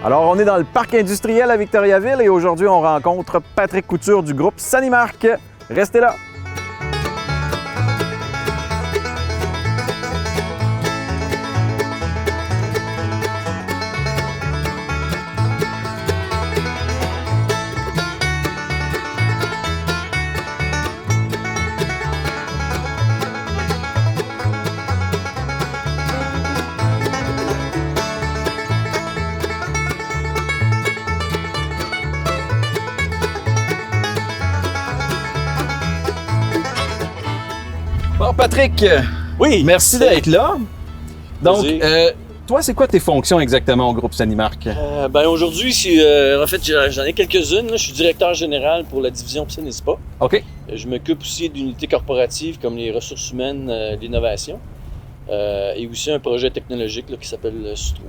Alors, on est dans le parc industriel à Victoriaville et aujourd'hui, on rencontre Patrick Couture du groupe Sanimark. Restez là! Bon, Patrick, Oui, merci d'être là. Donc, Vas-y. toi, c'est quoi tes fonctions exactement au groupe Sanimark? Aujourd'hui, en fait, j'en ai quelques-unes. Là. Je suis directeur général pour la division Piscine et Spa. OK. Je m'occupe aussi d'unités corporatives comme les ressources humaines, l'innovation, et aussi un projet technologique là, qui s'appelle Sutro.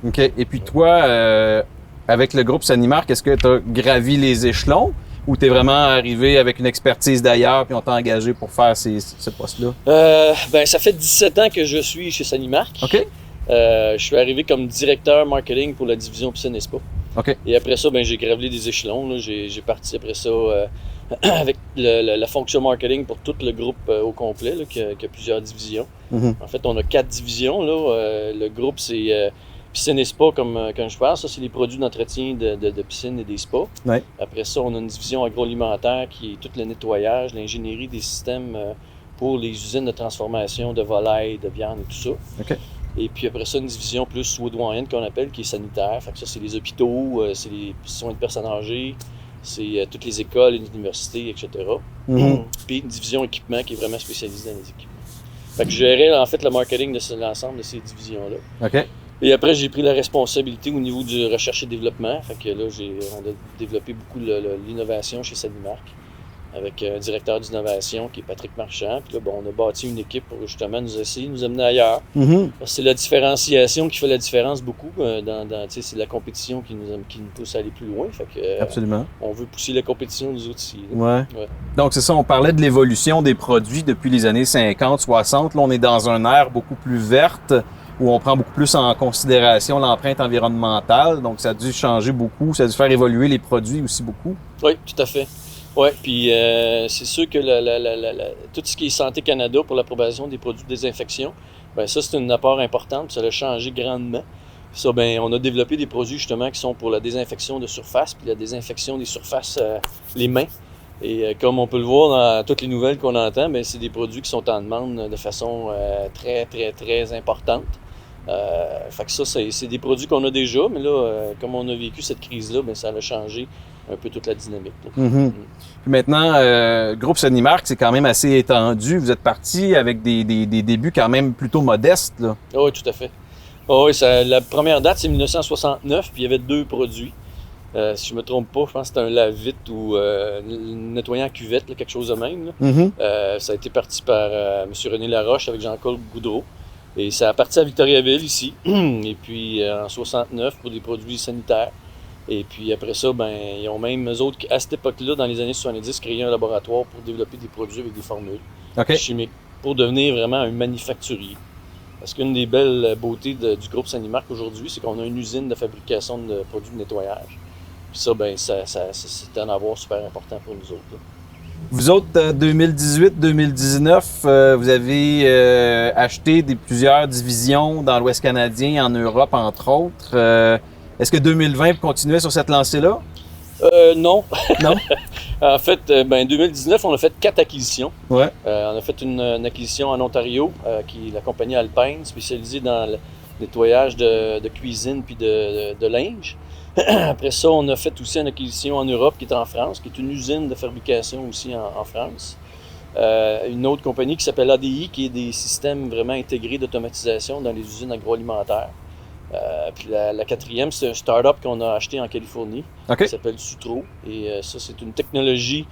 OK. Et puis toi, avec le groupe Sanimark, est-ce que tu as gravi les échelons ou tu es vraiment arrivé avec une expertise d'ailleurs puis on t'a engagé pour faire ce poste-là? Ça fait 17 ans que je suis chez Sanimark. OK. Je suis arrivé comme directeur marketing pour la division Piscine et Spa. OK. Et après ça, j'ai gravé des échelons. Là. J'ai parti après ça avec la fonction marketing pour tout le groupe au complet, là, qui a plusieurs divisions. Mhm. En fait, on a 4 divisions. Là. Le groupe, c'est Piscine et Spa, comme je parle. Ça, c'est les produits d'entretien de piscine et des spas. Ouais. Après ça, on a une division agroalimentaire qui est tout le nettoyage, l'ingénierie des systèmes pour les usines de transformation de volailles, de viande et tout ça. OK. Et puis après ça, une division plus woodwine qu'on appelle, qui est sanitaire. Fait que ça, c'est les hôpitaux, c'est les soins de personnes âgées, c'est toutes les écoles, les universités, etc. Mhm. Puis une division équipement qui est vraiment spécialisée dans les équipements. Fait que je gérais en fait le marketing de l'ensemble de ces divisions-là. OK. Et après, j'ai pris la responsabilité au niveau du recherche et développement. Fait que là, on a développé beaucoup l'innovation chez Sanimark avec un directeur d'innovation qui est Patrick Marchand. Puis là, on a bâti une équipe pour justement nous essayer de nous amener ailleurs. Mhm. Parce que c'est la différenciation qui fait la différence beaucoup. C'est la compétition qui nous pousse à aller plus loin. Fait que, Absolument. on veut pousser la compétition nous autres ici. Là. Ouais. Ouais. Donc, c'est ça, on parlait de l'évolution des produits depuis les années 50, 60. Là, on est dans un ère beaucoup plus verte où on prend beaucoup plus en considération l'empreinte environnementale. Donc, ça a dû changer beaucoup. Ça a dû faire évoluer les produits aussi beaucoup. Oui, tout à fait. Oui, puis c'est sûr que tout ce qui est Santé Canada pour l'approbation des produits de désinfection, ça, c'est un apport important, puis ça a changé grandement. Ça, on a développé des produits justement qui sont pour la désinfection de surface, puis la désinfection des surfaces, les mains. Et comme on peut le voir dans toutes les nouvelles qu'on entend, c'est des produits qui sont en demande de façon très, très, très importante. Fait que ça, c'est des produits qu'on a déjà, mais là, comme on a vécu cette crise-là, ça a changé un peu toute la dynamique. Mhm. Puis maintenant, groupe Sanimark, c'est quand même assez étendu. Vous êtes parti avec des débuts quand même plutôt modestes, là. Oui, tout à fait. Oui, la première date, c'est 1969, puis il y avait 2 produits. Si je me trompe pas, je pense que c'était un lave-vite ou nettoyant à cuvette, là, quelque chose de même. Là. Mhm. Ça a été parti par M. René Laroche avec Jean-Claude Goudreau. Et ça a parti à Victoriaville, ici. Et puis en 69 pour des produits sanitaires. Et puis après ça, ils ont même, eux autres, à cette époque-là, dans les années 70, créé un laboratoire pour développer des produits avec des formules OK. chimiques pour devenir vraiment un manufacturier. Parce qu'une des belles beautés du groupe Sanimark aujourd'hui, c'est qu'on a une usine de fabrication de produits de nettoyage. Puis ça, c'est un avoir super important pour nous autres. Là. Vous autres, 2018-2019, vous avez acheté plusieurs divisions dans l'Ouest canadien, en Europe, entre autres. Est-ce que 2020, vous continuez sur cette lancée-là? Non. Non? En fait, 2019, on a fait 4 acquisitions. Ouais. On a fait une acquisition en Ontario, qui est la compagnie Alpine, spécialisée dans le nettoyage de cuisine puis de linge. Après ça, on a fait aussi une acquisition en Europe qui est en France, qui est une usine de fabrication aussi en France. Une autre compagnie qui s'appelle ADI, qui est des systèmes vraiment intégrés d'automatisation dans les usines agroalimentaires. Puis la quatrième, c'est un start-up qu'on a acheté en Californie, OK. qui s'appelle Sutro. Et ça, c'est une technologie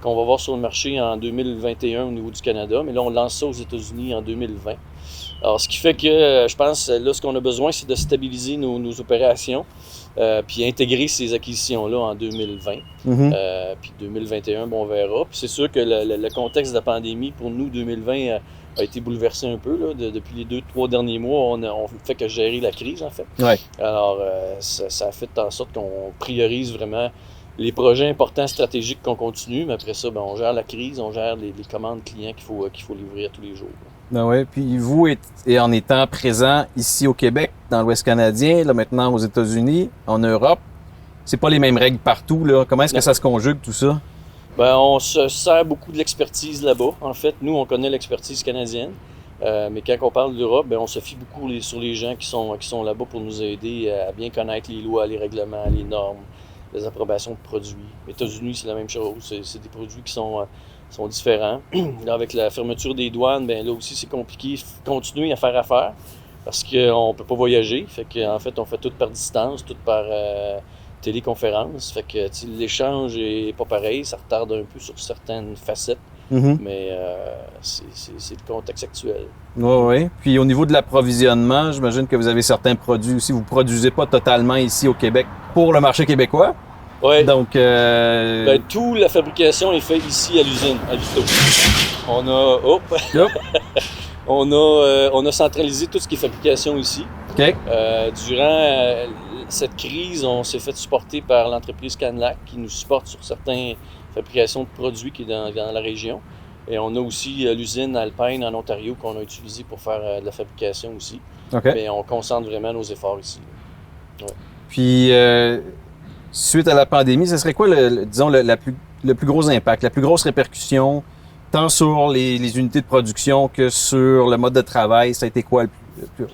qu'on va voir sur le marché en 2021 au niveau du Canada. Mais là, on lance ça aux États-Unis en 2020. Alors, ce qui fait que je pense, là, ce qu'on a besoin, c'est de stabiliser nos opérations, puis intégrer ces acquisitions-là en 2020. Puis 2021, bon, on verra. Puis c'est sûr que le contexte de la pandémie, pour nous, 2020 a été bouleversé un peu. Là. Depuis les 2-3 derniers mois, on fait que gérer la crise, en fait. Ouais. Alors, ça a fait en sorte qu'on priorise vraiment les projets importants stratégiques qu'on continue, mais après ça, ben, on gère la crise, on gère les commandes clients qu'il faut livrer à tous les jours. Ben ouais. Puis vous, et en étant présent ici au Québec, dans l'Ouest canadien, là maintenant aux États-Unis, en Europe, c'est pas les mêmes règles partout, là. Comment est-ce que ça se conjugue, tout ça? Ben, on se sert beaucoup de l'expertise là-bas. En fait, nous, on connaît l'expertise canadienne. Mais quand on parle d'Europe, ben, on se fie beaucoup sur les gens qui sont là-bas pour nous aider à bien connaître les lois, les règlements, les normes, les approbations de produits. Les États-Unis, c'est la même chose. C'est des produits qui sont différents. Là, avec la fermeture des douanes, ben, là aussi, c'est compliqué de continuer à faire affaire parce qu'on ne peut pas voyager. Fait qu'en fait, on fait tout par distance, tout par téléconférence. Fait que l'échange est pas pareil. Ça retarde un peu sur certaines facettes. Mais c'est le contexte actuel. Oui. Puis au niveau de l'approvisionnement, j'imagine que vous avez certains produits aussi. Vous ne produisez pas totalement ici au Québec pour le marché québécois. Oui. Donc, Ben, toute la fabrication est faite ici à l'usine, à Victo. On a centralisé tout ce qui est fabrication ici. OK. Durant cette crise, on s'est fait supporter par l'entreprise Canlac qui nous supporte sur certaines fabrications de produits qui est dans la région. Et on a aussi l'usine Alpine en Ontario qu'on a utilisée pour faire de la fabrication aussi. OK. Mais on concentre vraiment nos efforts ici. Ouais. Puis, suite à la pandémie, ce serait quoi, le plus gros impact, la plus grosse répercussion, tant sur les unités de production que sur le mode de travail? Ça a été quoi le plus...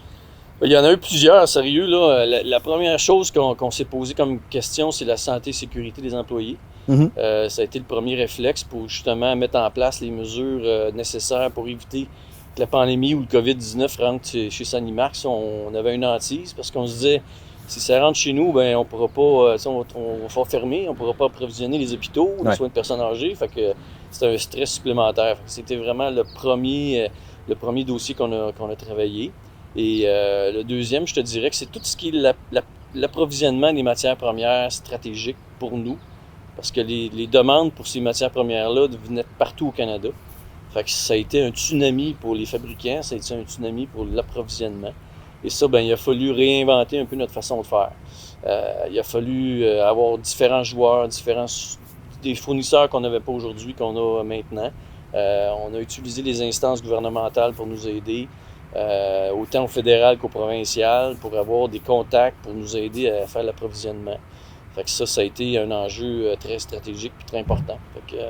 Il y en a eu plusieurs, sérieux. Là. La première chose qu'on s'est posé comme question, c'est la santé et sécurité des employés. Ça a été le premier réflexe pour justement mettre en place les mesures nécessaires pour éviter que la pandémie ou le COVID-19 rentre chez Sanimax. On avait une hantise parce qu'on se disait, si ça rentre chez nous, ben on pourra pas, on va fermer, on pourra pas approvisionner les hôpitaux, les soins de personnes âgées. Fait que c'était un stress supplémentaire. C'était vraiment le premier dossier qu'on a travaillé. Et le deuxième, je te dirais que c'est tout ce qui est l'approvisionnement des matières premières stratégiques pour nous. Parce que les demandes pour ces matières premières-là venaient de partout au Canada. Fait que ça a été un tsunami pour les fabricants, ça a été un tsunami pour l'approvisionnement. Et ça, ben, il a fallu réinventer un peu notre façon de faire. Il a fallu avoir différents joueurs, des fournisseurs qu'on n'avait pas aujourd'hui, qu'on a maintenant. On a utilisé les instances gouvernementales pour nous aider. Autant au fédéral qu'au provincial, pour avoir des contacts, pour nous aider à faire l'approvisionnement. Fait que ça a été un enjeu très stratégique et très important. Fait que,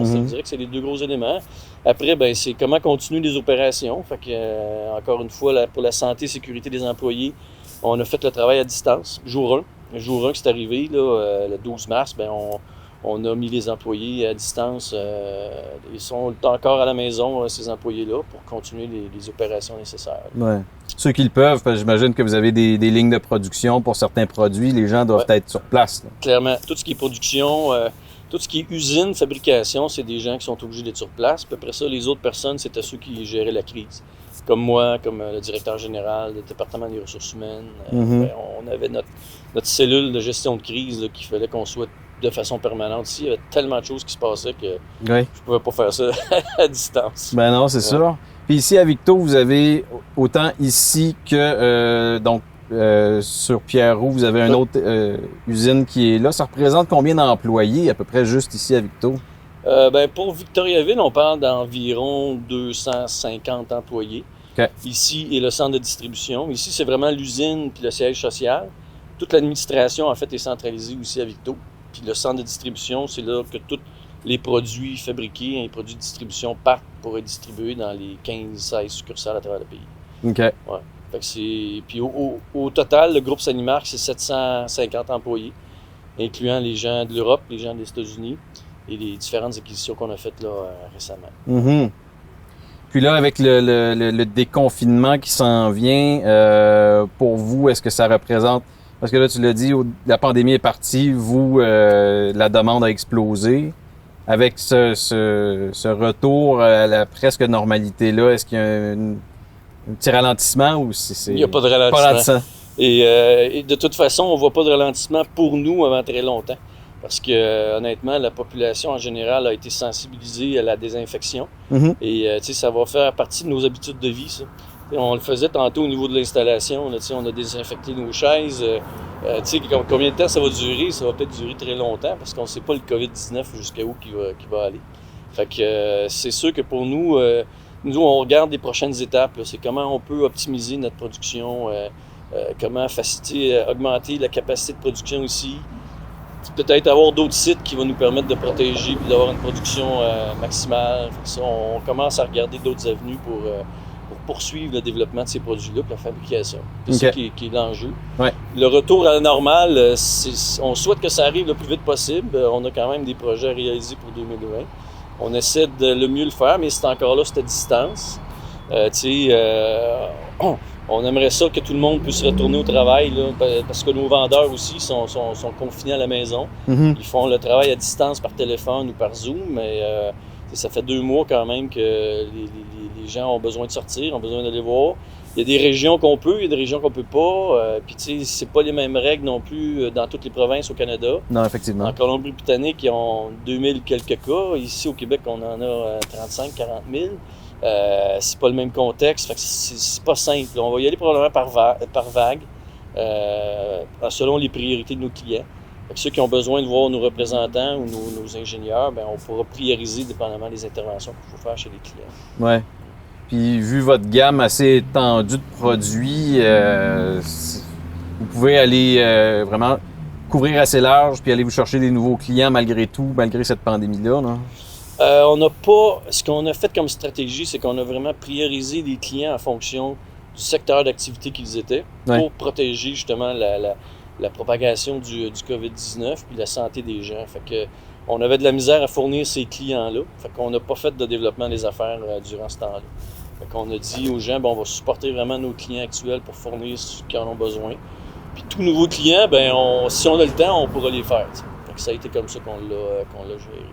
je dirais que c'est les deux gros éléments. Après, ben, c'est comment continuer les opérations. Fait que, encore une fois, pour la santé et sécurité des employés, on a fait le travail à distance. Jour 1. Le jour 1 qui c'est arrivé, là, le 12 mars, ben, on a mis les employés à distance. Ils sont encore à la maison, ces employés-là, pour continuer les opérations nécessaires. Ouais. Ceux qui le peuvent, parce que j'imagine que vous avez des lignes de production pour certains produits. Les gens doivent être sur place. Là. Clairement. Tout ce qui est production, tout ce qui est usine, fabrication, c'est des gens qui sont obligés d'être sur place. Puis après ça, les autres personnes, c'était ceux qui géraient la crise. Comme moi, comme le directeur général du département des ressources humaines. Ben, on avait notre cellule de gestion de crise là, qu'il fallait qu'on soit de façon permanente ici. Il y avait tellement de choses qui se passaient que je pouvais pas faire ça à distance. Ben non, c'est sûr. Puis ici, à Victo, vous avez autant ici que sur Pierre-Roux, vous avez une autre usine qui est là. Ça représente combien d'employés à peu près juste ici à Victo? Ben pour Victoriaville, on parle d'environ 250 employés. Okay. Ici est le centre de distribution. Ici, c'est vraiment l'usine puis le siège social. Toute l'administration, en fait, est centralisée aussi à Victo. Puis le centre de distribution, c'est là que tous les produits fabriqués, les produits de distribution partent pour être distribués dans les 15-16 succursales à travers le pays. OK. Ouais. Fait que puis au total, le groupe Sanimax, c'est 750 employés, incluant les gens de l'Europe, les gens des États-Unis et les différentes acquisitions qu'on a faites là récemment. Puis là, avec le déconfinement qui s'en vient, pour vous, est-ce que ça représente... Parce que là, tu l'as dit, la pandémie est partie, vous, la demande a explosé. Avec ce retour à la presque normalité-là, est-ce qu'il y a un petit ralentissement ou c'est... Il n'y a pas de ralentissement. Et de toute façon, on ne voit pas de ralentissement pour nous avant très longtemps. Parce que, honnêtement, la population en général a été sensibilisée à la désinfection. Mm-hmm. Et, ça va faire partie de nos habitudes de vie, ça. T'sais, on le faisait tantôt au niveau de l'installation. Là, on a désinfecté nos chaises. Combien de temps ça va durer? Ça va peut-être durer très longtemps parce qu'on ne sait pas le COVID-19 jusqu'à où qui va aller. Fait que c'est sûr que pour nous, on regarde les prochaines étapes. C'est comment on peut optimiser notre production, comment augmenter la capacité de production ici. Peut-être avoir d'autres sites qui vont nous permettre de protéger et d'avoir une production maximale. Ça, on commence à regarder d'autres avenues pour poursuivre le développement de ces produits-là et la fabrication. C'est ça qui est l'enjeu. Ouais. Le retour à la normale, on souhaite que ça arrive le plus vite possible. On a quand même des projets à réaliser pour 2020. On essaie de le mieux le faire, mais c'est encore là, c'est à distance. On aimerait ça que tout le monde puisse retourner au travail, là, parce que nos vendeurs aussi sont confinés à la maison. Mm-hmm. Ils font le travail à distance par téléphone ou par Zoom, mais ça fait 2 mois quand même que les gens ont besoin de sortir, ont besoin d'aller voir. Il y a des régions qu'on peut, il y a des régions qu'on peut pas. Puis tu sais, c'est pas les mêmes règles non plus dans toutes les provinces au Canada. Non, effectivement. En Colombie-Britannique, ils ont 2000 quelques cas. Ici au Québec, on en a 35 40 000. C'est pas le même contexte, fait que c'est pas simple. On va y aller probablement par vague, selon les priorités de nos clients. Fait que ceux qui ont besoin de voir nos représentants ou nos ingénieurs, ben on pourra prioriser dépendamment des interventions qu'il faut faire chez les clients. Ouais. Puis vu votre gamme assez étendue de produits, vous pouvez aller vraiment couvrir assez large puis aller vous chercher des nouveaux clients malgré tout, malgré cette pandémie-là, non? Ce qu'on a fait comme stratégie, c'est qu'on a vraiment priorisé les clients en fonction du secteur d'activité qu'ils étaient pour protéger justement la propagation du COVID-19 puis la santé des gens. Fait que on avait de la misère à fournir ces clients-là. Fait qu'on n'a pas fait de développement des affaires durant ce temps-là. Fait qu'on a dit aux gens, on va supporter vraiment nos clients actuels pour fournir ce qu'ils en ont besoin. Puis tous nouveaux clients, si on a le temps, on pourra les faire. T'sais. Fait que ça a été comme ça qu'on l'a géré.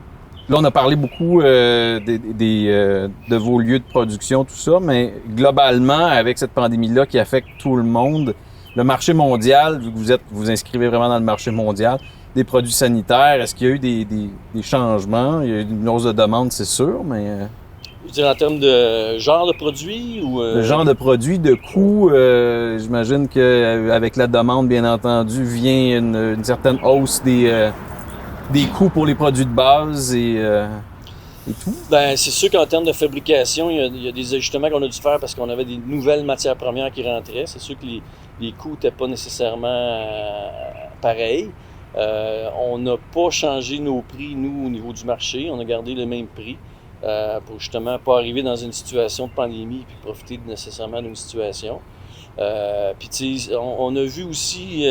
Là, on a parlé beaucoup de vos lieux de production, tout ça, mais globalement, avec cette pandémie-là qui affecte tout le monde, le marché mondial, vu que vous inscrivez vraiment dans le marché mondial, des produits sanitaires, est-ce qu'il y a eu des changements? Il y a eu une hausse de demande, c'est sûr, mais... Je veux dire en termes de genre de produit ou... Le genre de produit, de coût, j'imagine qu'avec la demande, bien entendu, vient une certaine hausse des coûts pour les produits de base et tout? C'est sûr qu'en termes de fabrication, il y a des ajustements qu'on a dû faire parce qu'on avait des nouvelles matières premières qui rentraient. C'est sûr que les coûts n'étaient pas nécessairement pareils. On n'a pas changé nos prix, nous, au niveau du marché. On a gardé le même prix pour justement pas arriver dans une situation de pandémie et profiter nécessairement d'une situation. Puis, on a vu aussi...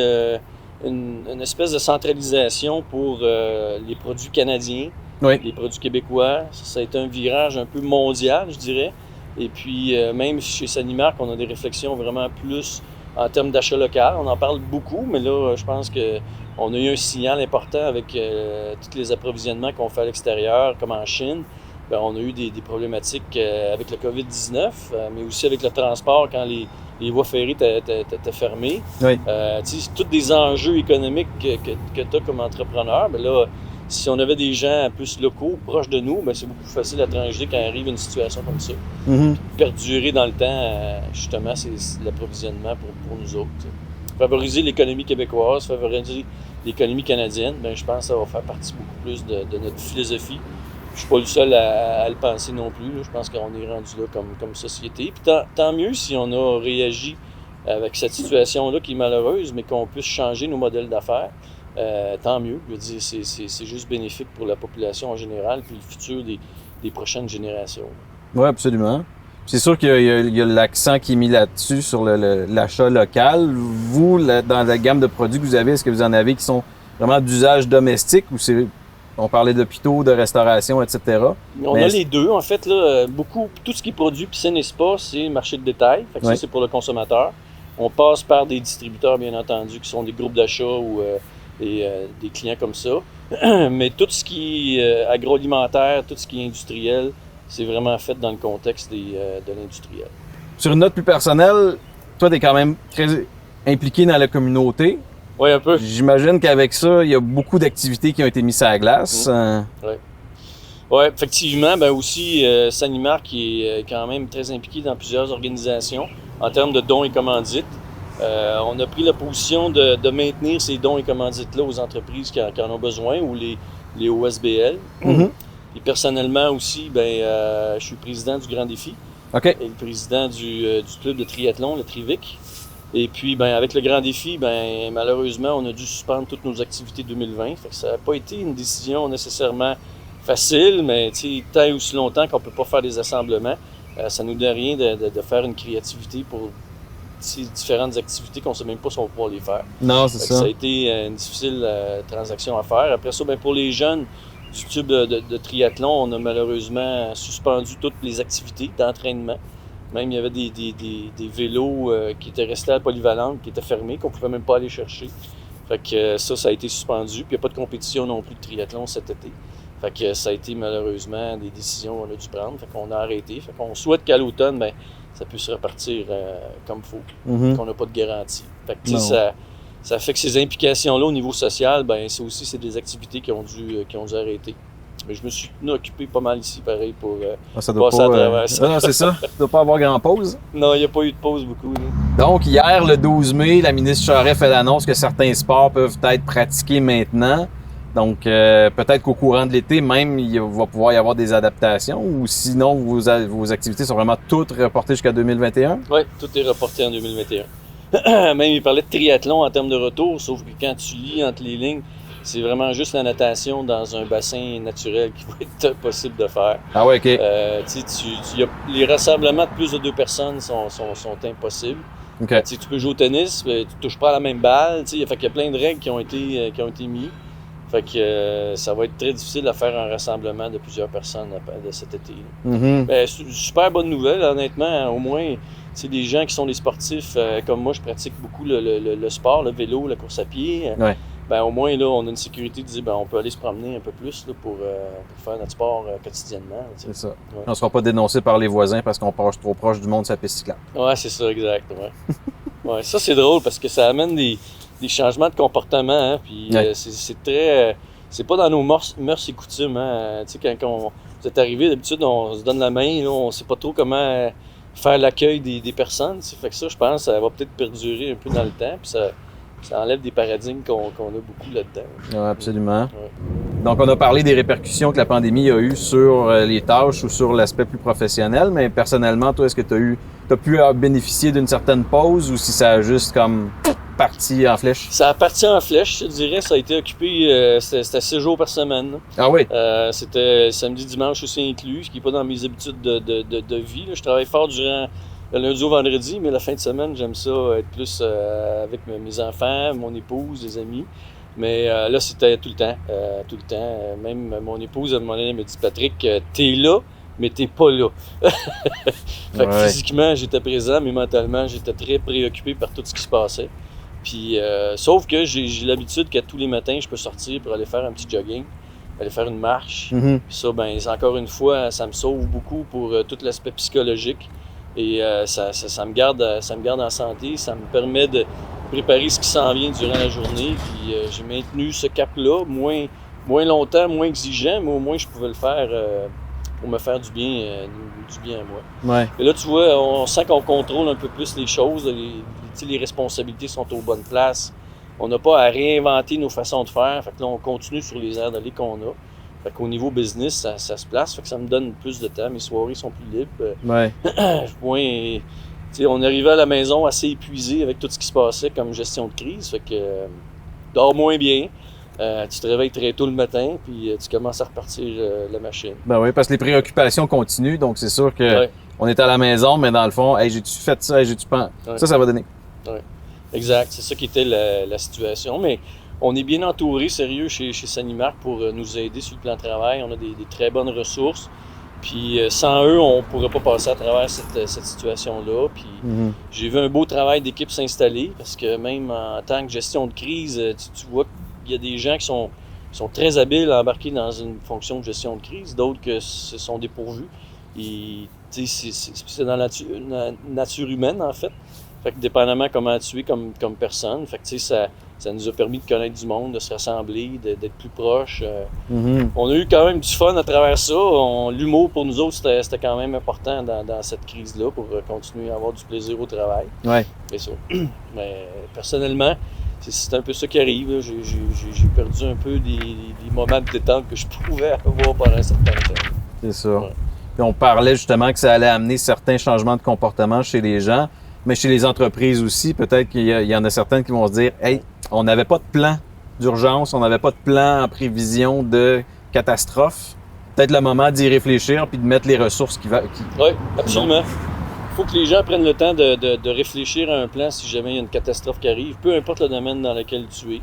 Une espèce de centralisation pour les produits canadiens, les produits québécois. Ça a été un virage un peu mondial, je dirais. Et puis, même chez Sanimark, on a des réflexions vraiment plus en termes d'achat local. On en parle beaucoup, mais là, je pense qu'on a eu un signal important avec tous les approvisionnements qu'on fait à l'extérieur, comme en Chine. On a eu des problématiques avec le COVID-19, mais aussi avec le transport quand les voies ferrées étaient fermées. Oui. C'est tous des enjeux économiques que tu as comme entrepreneur. Mais là, si on avait des gens plus locaux, proches de nous, c'est beaucoup plus facile à trancher quand arrive une situation comme ça. Mm-hmm. Puis perdurer dans le temps, justement, c'est l'approvisionnement pour nous autres. T'sais. Favoriser l'économie québécoise, favoriser l'économie canadienne, je pense que ça va faire partie beaucoup plus de notre philosophie. Je suis pas le seul à le penser non plus. Là. Je pense qu'on est rendu là comme société. Puis tant mieux si on a réagi avec cette situation-là qui est malheureuse, mais qu'on puisse changer nos modèles d'affaires. Tant mieux. Je veux dire, c'est juste bénéfique pour la population en général puis le futur des prochaines générations. Oui, absolument. C'est sûr qu'il y a l'accent qui est mis là-dessus sur l'achat local. Vous, dans la gamme de produits que vous avez, est-ce que vous en avez qui sont vraiment d'usage domestique ou c'est On parlait d'hôpitaux, de restauration, etc. On a les deux, en fait, là, beaucoup, tout ce qui est produit piscine et spa, c'est marché de détail. Fait que ça, c'est pour le consommateur. On passe par des distributeurs, bien entendu, qui sont des groupes d'achat ou des clients comme ça. Mais tout ce qui est agroalimentaire, tout ce qui est industriel, c'est vraiment fait dans le contexte de l'industriel. Sur une note plus personnelle, toi, tu es quand même très impliqué dans la communauté. Oui, un peu. J'imagine qu'avec ça, il y a beaucoup d'activités qui ont été mises à la glace. Oui, effectivement. Ben aussi, Sanimar qui est quand même très impliqué dans plusieurs organisations en termes de dons et commandites. On a pris la position de maintenir ces dons et commandites-là aux entreprises qui en ont besoin ou les OSBL. Mm-hmm. Et personnellement aussi, je suis président du Grand Défi et le président du club de triathlon, le Trivic. Et puis, avec le Grand Défi, malheureusement, on a dû suspendre toutes nos activités 2020. Fait que ça n'a pas été une décision nécessairement facile, mais tant aussi longtemps qu'on ne peut pas faire des assemblements, ça ne nous donne rien de faire une créativité pour ces différentes activités qu'on ne sait même pas si on va pouvoir les faire. Non, c'est ça. Ça a été une difficile transaction à faire. Après ça, pour les jeunes du club de triathlon, on a malheureusement suspendu toutes les activités d'entraînement. Même il y avait des vélos qui étaient restés à la polyvalente, qui étaient fermés, qu'on ne pouvait même pas aller chercher. Fait que ça a été suspendu. Puis il n'y a pas de compétition non plus de triathlon cet été. Fait que ça a été malheureusement des décisions qu'on a dû prendre. Fait qu'on a arrêté. Fait qu'on souhaite qu'à l'automne, ça puisse repartir comme il faut. Qu'on n'a pas de garantie. Fait que ça fait que ces implications-là au niveau social, c'est des activités qui ont dû arrêter. Mais je me suis occupé pas mal ici, pareil, pour ça doit passer à travers ça. Non, c'est ça. Il ne doit pas avoir grand pause. Non, il n'y a pas eu de pause beaucoup. Là. Donc, hier, le 12 mai, la ministre Charest fait l'annonce que certains sports peuvent être pratiqués maintenant. Donc, peut-être qu'au courant de l'été, même, il va pouvoir y avoir des adaptations. Ou sinon, vos activités sont vraiment toutes reportées jusqu'à 2021? Oui, tout est reporté en 2021. Même, il parlait de triathlon en termes de retour, sauf que quand tu lis entre les lignes, c'est vraiment juste la natation dans un bassin naturel qui va être possible de faire. Ah ouais, OK. Les rassemblements de plus de 2 personnes sont impossibles. Okay. Tu peux jouer au tennis, tu touches pas à la même balle. Fait qu'il y a plein de règles qui ont été mises. Fait que ça va être très difficile à faire un rassemblement de plusieurs personnes de cet été. Mm-hmm. C'est une super bonne nouvelle, honnêtement. Au moins, des gens qui sont des sportifs, comme moi, je pratique beaucoup le sport, le vélo, la course à pied. Ouais. Au moins, là, on a une sécurité de dire on peut aller se promener un peu plus là, pour faire notre sport quotidiennement. C'est ça. Ouais. On ne sera pas dénoncé par les voisins parce qu'on passe trop proche du monde de sa piste cyclable. Ouais, c'est ça, exact. Ouais. Ça, c'est drôle parce que ça amène des changements de comportement. Hein, puis c'est très... c'est pas dans nos mœurs et coutumes. Hein. Quand vous êtes arrivé, d'habitude, on se donne la main. Là, on sait pas trop comment faire l'accueil des personnes. Fait que ça, je pense, ça va peut-être perdurer un peu dans le temps. Puis ça enlève des paradigmes qu'on a beaucoup là-dedans. Oui, absolument. Ouais. Donc, on a parlé des répercussions que la pandémie a eues sur les tâches ou sur l'aspect plus professionnel, mais personnellement, toi, est-ce que tu as pu bénéficier d'une certaine pause ou si ça a juste comme parti en flèche? Ça a parti en flèche, je te dirais. Ça a été occupé, c'était 6 jours par semaine. Là. Ah oui? C'était samedi, dimanche aussi inclus, ce qui n'est pas dans mes habitudes de vie. Là. Je travaille fort durant le lundi au vendredi, mais la fin de semaine, j'aime ça être plus avec mes enfants, mon épouse, des amis. Mais là, c'était tout le temps. Même mon épouse, à un moment donné, me dit « Patrick, t'es là, mais t'es pas là. » Fait que physiquement, j'étais présent, mais mentalement, j'étais très préoccupé par tout ce qui se passait. Puis, sauf que j'ai l'habitude qu'à tous les matins, je peux sortir pour aller faire un petit jogging, aller faire une marche. Mm-hmm. Puis ça, encore une fois, ça me sauve beaucoup pour tout l'aspect psychologique. Et ça me garde en santé, ça me permet de préparer ce qui s'en vient durant la journée. Puis j'ai maintenu ce cap-là, moins longtemps, moins exigeant, mais au moins je pouvais le faire pour me faire du bien à moi. Ouais. Et là, tu vois, on sent qu'on contrôle un peu plus les choses, les responsabilités sont aux bonnes places. On n'a pas à réinventer nos façons de faire. Fait que là, on continue sur les airs d'aller qu'on a. Fait qu'au niveau business, ça se place. Fait que ça me donne plus de temps. Mes soirées sont plus libres. Ouais. On arrivait à la maison assez épuisé avec tout ce qui se passait comme gestion de crise. Fait que dors moins bien. Tu te réveilles très tôt le matin, puis tu commences à repartir la machine. Ben oui, parce que les préoccupations continuent. Donc, c'est sûr que on est à la maison, mais dans le fond, hey, j'ai-tu fait ça? Hey, j'ai-tu pensé? Ça va donner. Oui, exact. C'est ça qui était la situation. Mais On est bien entouré, sérieux, chez Sanimark pour nous aider sur le plan de travail. On a des très bonnes ressources. Puis sans eux, on ne pourrait pas passer à travers cette situation-là. Puis j'ai vu un beau travail d'équipe s'installer parce que même en tant que gestion de crise, tu vois qu'il y a des gens qui sont très habiles à embarquer dans une fonction de gestion de crise, d'autres que se sont dépourvus. Et c'est dans la nature humaine, en fait. Fait que dépendamment comment tu es comme personne, fait que ça nous a permis de connaître du monde, de se rassembler, d'être plus proches. On a eu quand même du fun à travers ça. L'humour pour nous autres, c'était quand même important dans cette crise-là pour continuer à avoir du plaisir au travail. Ouais. C'est ça. Mais personnellement, c'est un peu ça qui arrive. Là. J'ai perdu un peu des moments de détente que je pouvais avoir pendant un certain temps. C'est ça. Ouais. Puis on parlait justement que ça allait amener certains changements de comportement chez les gens, mais chez les entreprises aussi, peut-être qu'il y en a certaines qui vont se dire « Hey, on n'avait pas de plan d'urgence, on n'avait pas de plan en prévision de catastrophe. Peut-être le moment d'y réfléchir puis de mettre les ressources qui vont... » Oui, absolument. Il faut que les gens prennent le temps de réfléchir à un plan si jamais il y a une catastrophe qui arrive, peu importe le domaine dans lequel tu es.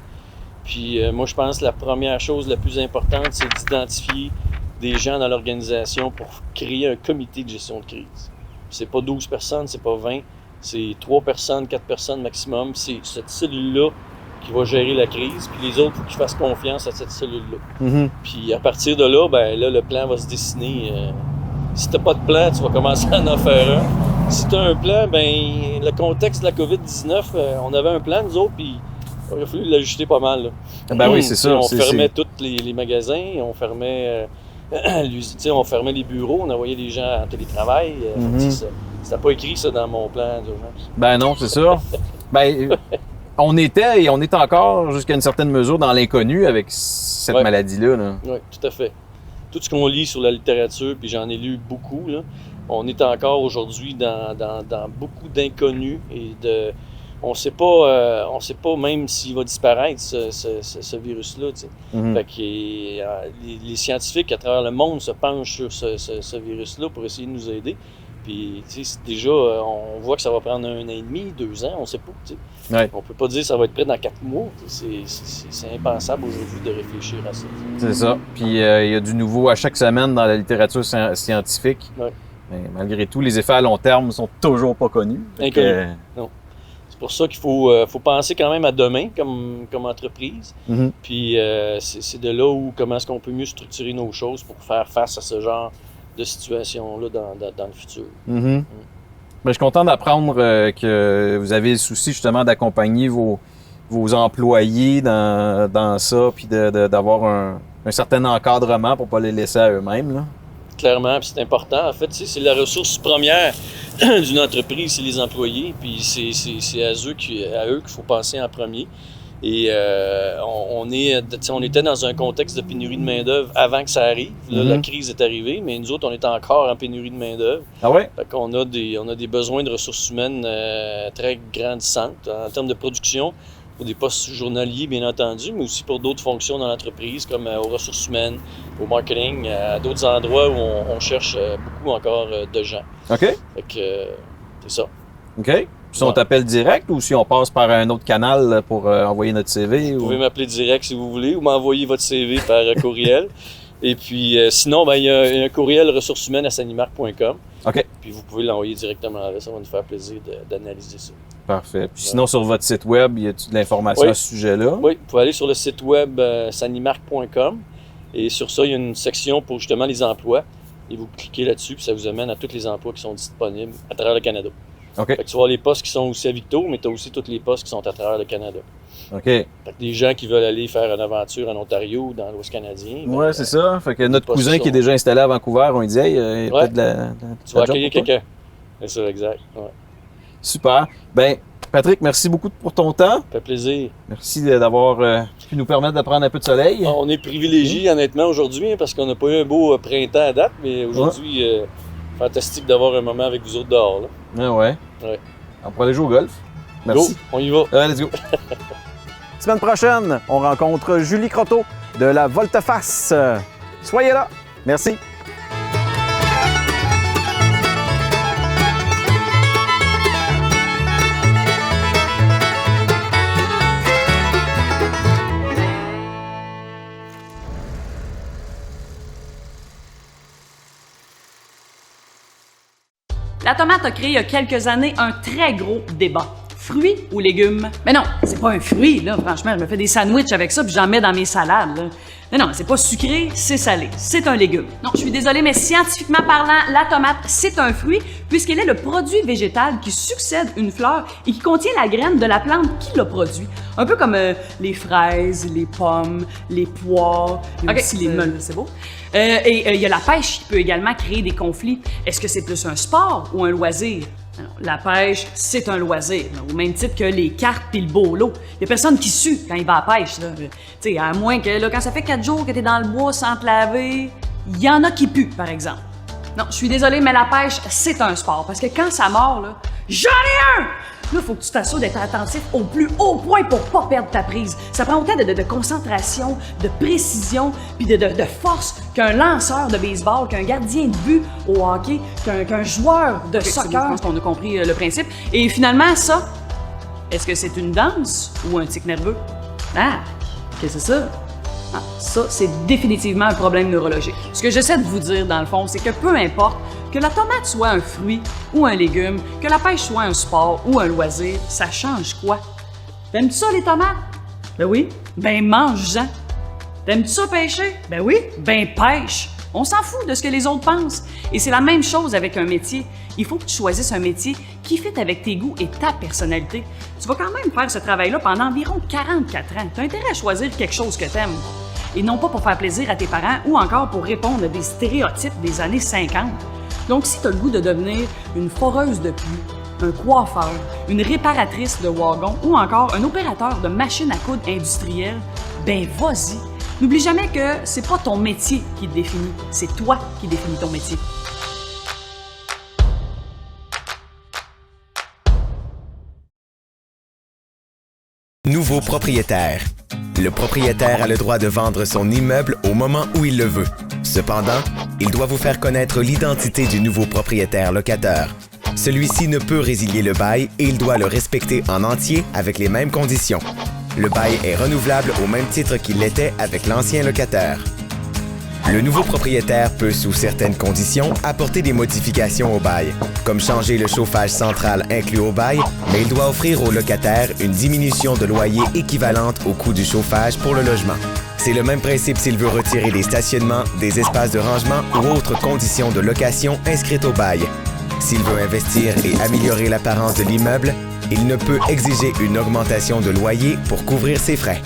Puis moi, je pense que la première chose la plus importante, c'est d'identifier des gens dans l'organisation pour créer un comité de gestion de crise. C'est pas 12 personnes, c'est pas 20, c'est 3 personnes, 4 personnes maximum. C'est cette cellule-là qui va gérer la crise, puis les autres, il faut qu'ils fassent confiance à cette cellule-là. Puis à partir de là, ben là, le plan va se dessiner. Si t'as pas de plan, tu vas commencer à en faire un. Si t'as un plan, ben le contexte de la COVID-19, on avait un plan, nous autres, puis il a fallu l'ajuster pas mal. Là. Ben oui, c'est ça. On fermait tous les magasins, on fermait... on fermait les bureaux, on envoyait les gens en télétravail. C'était pas écrit ça dans mon plan d'urgence. Ben non, c'est ça. Ben, on était et on est encore jusqu'à une certaine mesure dans l'inconnu avec cette maladie-là. Là. Oui, tout à fait. Tout ce qu'on lit sur la littérature, puis j'en ai lu beaucoup, là, on est encore aujourd'hui dans beaucoup d'inconnus et de... On sait pas même s'il va disparaître, ce virus-là. Fait que, les scientifiques à travers le monde se penchent sur ce virus-là pour essayer de nous aider. Puis, déjà, on voit que ça va prendre 1 an et demi, 2 ans, on sait pas. Ouais. On peut pas dire que ça va être prêt dans 4 mois. C'est impensable aujourd'hui de réfléchir à ça. C'est ça. Puis, il y a du nouveau à chaque semaine dans la littérature scientifique. Ouais. Mais malgré tout, les effets à long terme sont toujours pas connus. Inconnus. Non. C'est pour ça qu'il faut penser quand même à demain comme entreprise. Puis c'est de là où comment est-ce qu'on peut mieux structurer nos choses pour faire face à ce genre de situation-là dans le futur. Ben, je suis content d'apprendre que vous avez le souci justement d'accompagner vos employés dans ça, puis d'avoir un certain encadrement pour pas les laisser à eux-mêmes. Là. Clairement, puis c'est important. En fait, c'est la ressource première d'une entreprise, c'est les employés, puis c'est à eux qu'il faut penser en premier. Et on était dans un contexte de pénurie de main-d'œuvre avant que ça arrive. Là, la crise est arrivée, mais nous autres, on est encore en pénurie de main-d'œuvre. Ah ouais? Fait qu'on a des besoins de ressources humaines très grandissantes en termes de production. Pour des postes journaliers, bien entendu, mais aussi pour d'autres fonctions dans l'entreprise, comme aux ressources humaines, au marketing, à d'autres endroits où on cherche beaucoup encore de gens. OK. Fait que c'est ça. OK. Si on t'appelle direct ou si on passe par un autre canal pour envoyer notre CV? Vous pouvez m'appeler direct si vous voulez ou m'envoyer votre CV par courriel. Et puis sinon, il y a un courriel ressourceshumaines@sanimark.com. OK. Puis vous pouvez l'envoyer directement là. Ça va nous faire plaisir d'analyser ça. Parfait. Puis sinon, sur votre site web, y a-t-il de l'information à ce sujet-là? Oui, vous pouvez aller sur le site web sanimark.com et sur ça, il y a une section pour justement les emplois. Et vous cliquez là-dessus, puis ça vous amène à tous les emplois qui sont disponibles à travers le Canada. OK. Fait que tu vas avoir les postes qui sont aussi à Victo, mais tu as aussi tous les postes qui sont à travers le Canada. OK. Fait que des gens qui veulent aller faire une aventure en Ontario ou dans l'Ouest canadien. Ouais, c'est ça. Fait que notre cousin qui est déjà installé à Vancouver, on lui dit, hey, il y a peut-être de la tu vas accueillir quelqu'un. C'est ça, exact. Ouais. Super. Ben, Patrick, merci beaucoup pour ton temps. Ça fait plaisir. Merci d'avoir pu nous permettre de prendre un peu de soleil. On est privilégiés, honnêtement, aujourd'hui, parce qu'on n'a pas eu un beau printemps à date, mais aujourd'hui, fantastique d'avoir un moment avec vous autres dehors. Là. Ah ouais. On pourrait aller jouer au golf. Merci. Go, on y va. Let's go. Semaine prochaine, on rencontre Julie Croteau de la Volte-Face. Soyez là. Merci. La tomate a créé il y a quelques années un très gros débat. Fruits ou légumes? Mais non, c'est pas un fruit, là. Franchement, je me fais des sandwichs avec ça puis j'en mets dans mes salades, là. Non, c'est pas sucré, c'est salé. C'est un légume. Non, je suis désolée, mais scientifiquement parlant, la tomate, c'est un fruit puisqu'elle est le produit végétal qui succède une fleur et qui contient la graine de la plante qui l'a produit. Un peu comme les fraises, les pommes, les poires, et aussi les melons. C'est beau. Et il y a la pêche qui peut également créer des conflits. Est-ce que c'est plus un sport ou un loisir? Alors, la pêche, c'est un loisir, au même titre que les cartes puis le bolo. Il y a personne qui sue quand il va à la pêche. Tu sais, à moins que là, quand ça fait 4 jours que t'es dans le bois sans te laver, il y en a qui puent, par exemple. Non, je suis désolée, mais la pêche, c'est un sport. Parce que quand ça mord, là, j'en ai un! Là, faut que tu t'assures d'être attentif au plus haut point pour pas perdre ta prise. Ça prend autant de concentration, de précision, puis de force qu'un lanceur de baseball, qu'un gardien de but au hockey, qu'un joueur de soccer. Je pense qu'on a compris le principe. Et finalement, ça, est-ce que c'est une danse ou un tic nerveux? Ah, qu'est-ce que c'est ça? Ah, ça, c'est définitivement un problème neurologique. Ce que j'essaie de vous dire, dans le fond, c'est que peu importe que la tomate soit un fruit ou un légume, que la pêche soit un sport ou un loisir, ça change quoi? T'aimes-tu ça, les tomates? Ben oui. Ben mange-en. T'aimes-tu ça pêcher? Ben oui. Ben pêche. On s'en fout de ce que les autres pensent. Et c'est la même chose avec un métier. Il faut que tu choisisses un métier qui fit avec tes goûts et ta personnalité. Tu vas quand même faire ce travail-là pendant environ 44 ans. Tu as intérêt à choisir quelque chose que t'aimes. Et non pas pour faire plaisir à tes parents ou encore pour répondre à des stéréotypes des années 50. Donc, si tu as le goût de devenir une foreuse de pluie, un coiffeur, une réparatrice de wagon ou encore un opérateur de machine à coudre industrielle, ben vas-y. N'oublie jamais que c'est pas ton métier qui te définit, c'est toi qui définis ton métier. Nouveau propriétaire. Le propriétaire a le droit de vendre son immeuble au moment où il le veut. Cependant, il doit vous faire connaître l'identité du nouveau propriétaire locataire. Celui-ci ne peut résilier le bail et il doit le respecter en entier avec les mêmes conditions. Le bail est renouvelable au même titre qu'il l'était avec l'ancien locataire. Le nouveau propriétaire peut, sous certaines conditions, apporter des modifications au bail, comme changer le chauffage central inclus au bail, mais il doit offrir au locataire une diminution de loyer équivalente au coût du chauffage pour le logement. C'est le même principe s'il veut retirer des stationnements, des espaces de rangement ou autres conditions de location inscrites au bail. S'il veut investir et améliorer l'apparence de l'immeuble, il ne peut exiger une augmentation de loyer pour couvrir ses frais.